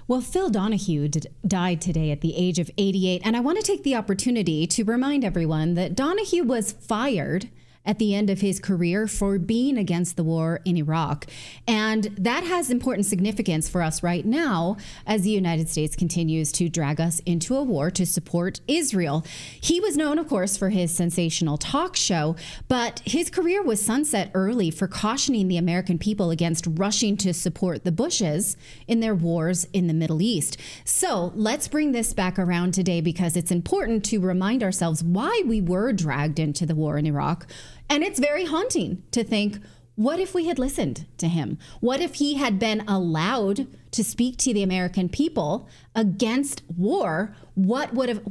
Well, Phil Donahue died today at the age of 88, and I want to take the opportunity to remind everyone that Donahue was fired at the end of his career for being against the war in Iraq. And that has important significance for us right now as the United States continues to drag us into a war to support Israel. He was known, of course, for his sensational talk show, but his career was sunset early for cautioning the American people against rushing to support the Bushes in their wars in the Middle East. So let's bring this back around today because it's important to remind ourselves why we were dragged into the war in Iraq. And it's very haunting to think, what if we had listened to him? What if he had been allowed to speak to the American people against war?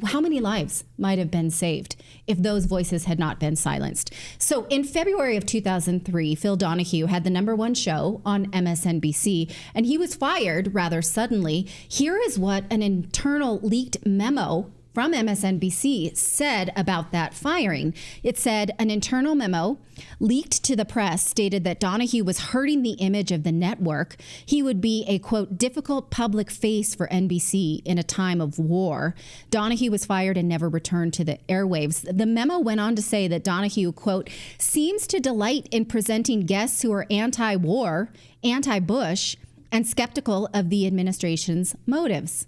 How many lives might have been saved if those voices had not been silenced? So in February of 2003, Phil Donahue had the #1 show on MSNBC, and he was fired rather suddenly. Here is what an internal leaked memo from MSNBC said about that firing. It said an internal memo leaked to the press stated that Donahue was hurting the image of the network. He would be a, quote, difficult public face for NBC in a time of war. Donahue was fired and never returned to the airwaves. The memo went on to say that Donahue, quote, seems to delight in presenting guests who are anti-war, anti-Bush, and skeptical of the administration's motives.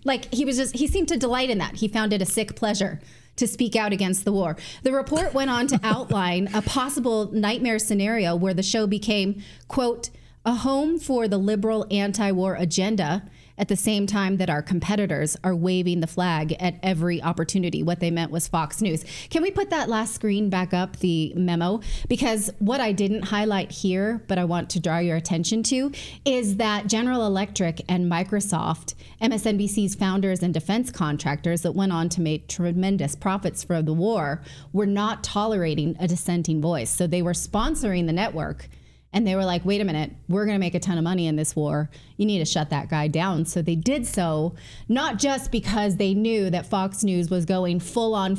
Like he seemed to delight in that. He found it a sick pleasure to speak out against the war. The report went on to outline a possible nightmare scenario where the show became, quote, a home for the liberal anti-war agenda at the same time that our competitors are waving the flag at every opportunity. What they meant was Fox News. Can we put that last screen back up, the memo? Because what I didn't highlight here, but I want to draw your attention to, is that General Electric and Microsoft, MSNBC's founders and defense contractors that went on to make tremendous profits for the war, were not tolerating a dissenting voice. So they were sponsoring the network. And they were like, wait a minute, we're going to make a ton of money in this war. You need to shut that guy down. So they did so, not just because they knew that Fox News was going full on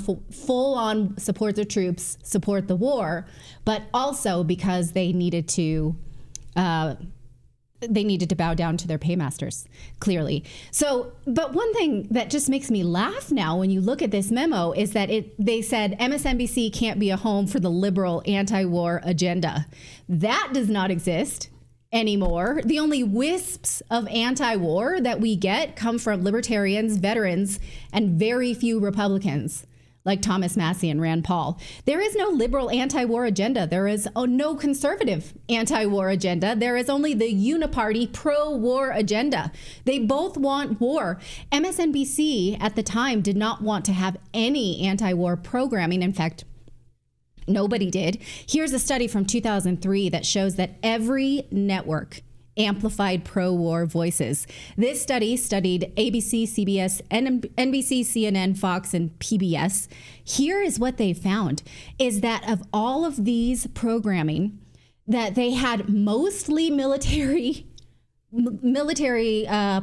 support the troops, support the war, but also because they needed to bow down to their paymasters, clearly. So, but one thing that just makes me laugh now when you look at this memo is that they said MSNBC can't be a home for the liberal anti-war agenda. That does not exist anymore. The only wisps of anti-war that we get come from libertarians, veterans, and very few Republicans, like Thomas Massie and Rand Paul. There is no liberal anti-war agenda. There is no conservative anti-war agenda. There is only the uniparty pro-war agenda. They both want war. MSNBC at the time did not want to have any anti-war programming. In fact, nobody did. Here's a study from 2003 that shows that every network amplified pro-war voices. This study studied ABC, CBS, NBC, CNN, Fox, and PBS. Here is what they found, is that of all of these programming, that they had mostly military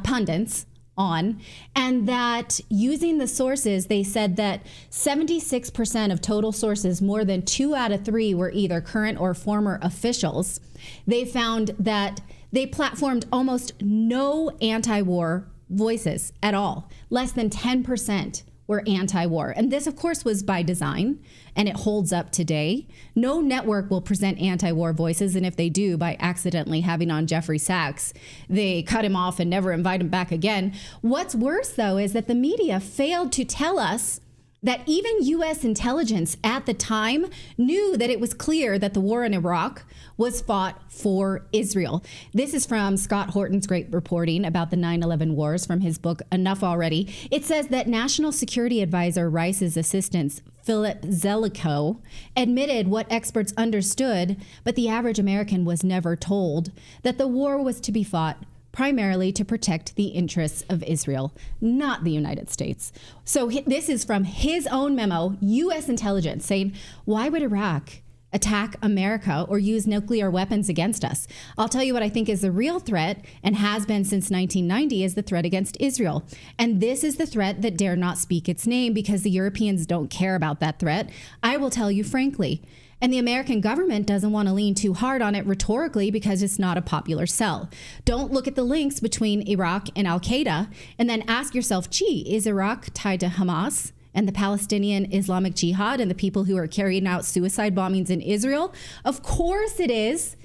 pundits on, and that using the sources, they said that 76% of total sources, more than 2 out of 3 were either current or former officials. They found that they platformed almost no anti-war voices at all. Less than 10% were anti-war. And this, of course, was by design, and it holds up today. No network will present anti-war voices, and if they do, by accidentally having on Jeffrey Sachs, they cut him off and never invite him back again. What's worse, though, is that the media failed to tell us that even U.S. intelligence at the time knew that it was clear that the war in Iraq was fought for Israel. This is from Scott Horton's great reporting about the 9/11 wars from his book, Enough Already. It says that National Security Advisor Rice's assistant, Philip Zelikow, admitted what experts understood, but the average American was never told, that the war was to be fought primarily to protect the interests of Israel, not the United States. So this is from his own memo, U.S. intelligence, saying, why would Iraq attack America or use nuclear weapons against us? I'll tell you what I think is the real threat, and has been since 1990, is the threat against Israel. And this is the threat that dare not speak its name because the Europeans don't care about that threat. I will tell you frankly, And the American government doesn't want to lean too hard on it rhetorically because it's not a popular sell. Don't look at the links between Iraq and al-Qaeda and then ask yourself, gee, is Iraq tied to Hamas and the Palestinian Islamic Jihad and the people who are carrying out suicide bombings in Israel? Of course it is.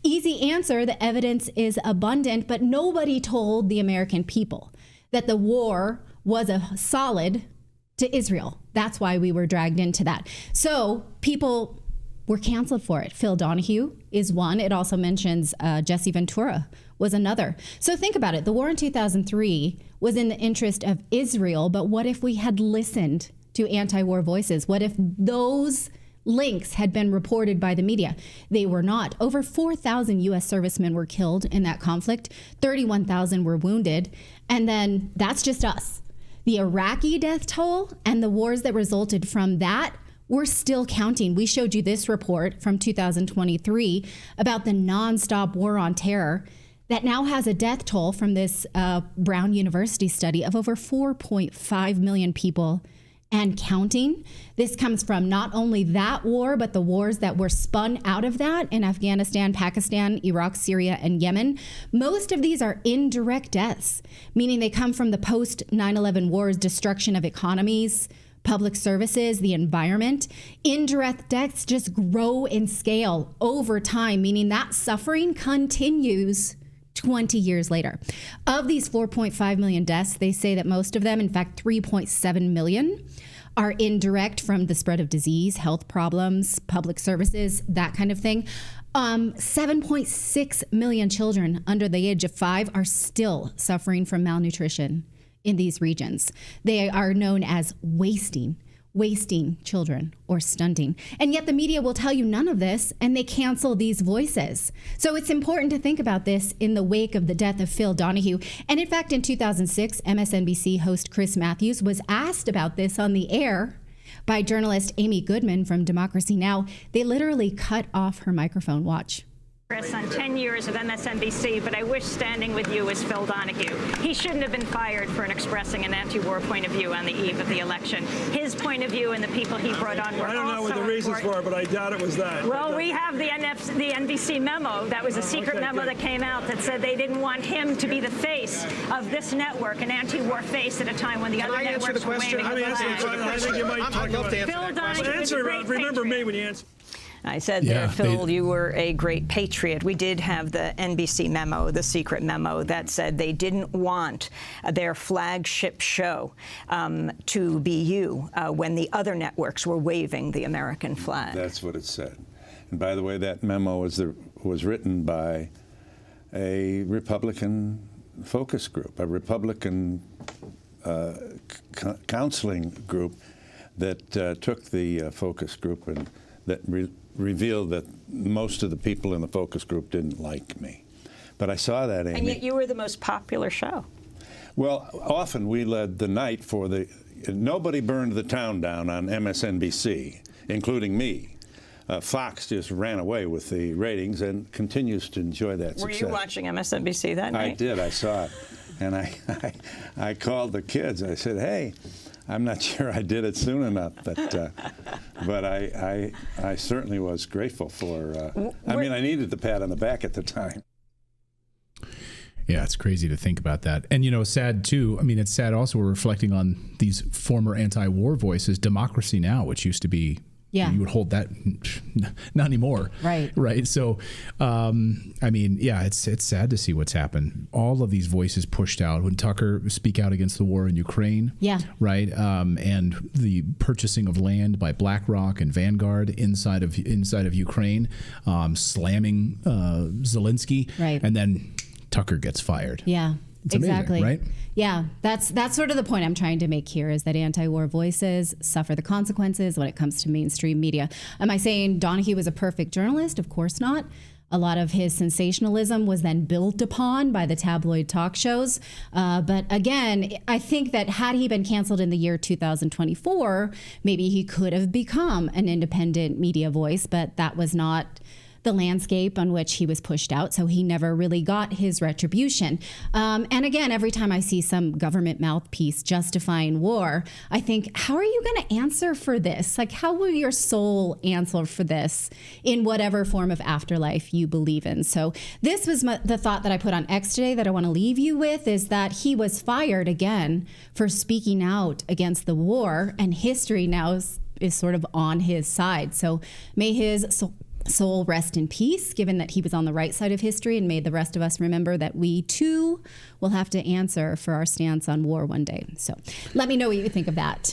Easy answer, the evidence is abundant, but nobody told the American people that the war was a solid to Israel. That's why we were dragged into that. So people were canceled for it. Phil Donahue is one. It also mentions Jesse Ventura was another. So think about it. The war in 2003 was in the interest of Israel, but what if we had listened to anti-war voices? What if those links had been reported by the media? They were not. Over 4,000 U.S. servicemen were killed in that conflict. 31,000 were wounded. And then that's just us. The Iraqi death toll and the wars that resulted from that, we're still counting. We showed you this report from 2023 about the nonstop war on terror that now has a death toll from this Brown University study of over 4.5 million people and counting. This comes from not only that war, but the wars that were spun out of that in Afghanistan, Pakistan, Iraq, Syria, and Yemen. Most of these are indirect deaths, meaning they come from the post 9/11 wars, destruction of economies, public services, the environment. Indirect deaths just grow in scale over time, meaning that suffering continues 20 years later. Of these 4.5 million deaths, they say that most of them, in fact, 3.7 million, are indirect from the spread of disease, health problems, public services, that kind of thing. 7.6 million children under the age of 5 are still suffering from malnutrition in these regions. They are known as wasting children or stunting. And yet the media will tell you none of this, and they cancel these voices. So it's important to think about this in the wake of the death of Phil Donahue. And in fact, in 2006, MSNBC host Chris Matthews was asked about this on the air by journalist Amy Goodman from Democracy Now! They literally cut off her microphone. Watch. Chris, on 10 years of MSNBC, but I wish standing with you is Phil Donahue. He shouldn't have been fired for expressing an anti-war point of view on the eve of the election. His point of view and the people he brought on were I don't know what the reasons were, but I doubt it was that. Well, we have the NBC memo. That was a secret memo that came out that said they didn't want him to be the face of this network, an anti-war face at a time when the other networks were waving the flag. I think you might talk about Phil Donahue is a great remember patriot. me when you answer. I said there, Phil, you were a great patriot. We did have the NBC memo, the secret memo, that said they didn't want their flagship show to be you when the other networks were waving the American flag. That's what it said. And by the way, that memo was written by a Republican focus group, a Republican counseling group that took the focus group and that revealed that most of the people in the focus group didn't like me. But I saw that, Amy. And yet you were the most popular show. Well, often we led the night for the... Nobody burned the town down on MSNBC, including me. Fox just ran away with the ratings and continues to enjoy that success. Were you watching MSNBC that night? I did. I saw it. And I called the kids. I said, hey, I'm not sure I did it soon enough, but I certainly was grateful for. I mean, I needed the pat on the back at the time. Yeah, it's crazy to think about that, and sad too. I mean, it's sad also. We're reflecting on these former anti-war voices. Democracy Now!, which used to be. Yeah. You would hold that, not anymore. Right. So, I mean, yeah, it's sad to see what's happened. All of these voices pushed out when Tucker speak out against the war in Ukraine. Yeah. Right. And the purchasing of land by BlackRock and Vanguard inside of Ukraine, slamming Zelensky. Right. And then Tucker gets fired. Yeah. It's amazing, exactly. Right? Yeah, that's sort of the point I'm trying to make here is that anti-war voices suffer the consequences when it comes to mainstream media. Am I saying Donahue was a perfect journalist? Of course not. A lot of his sensationalism was then built upon by the tabloid talk shows. But again, I think that had he been canceled in the year 2024, maybe he could have become an independent media voice, but that was not the landscape on which he was pushed out, so he never really got his retribution. And again, every time I see some government mouthpiece justifying war, I think, how are you going to answer for this? Like, how will your soul answer for this in whatever form of afterlife you believe in? So this was the thought that I put on X today that I want to leave you with, is that he was fired again for speaking out against the war, and history now is sort of on his side. So may his soul rest in peace, given that he was on the right side of history, and may the rest of us remember that we too will have to answer for our stance on war one day. So let me know what you think of that.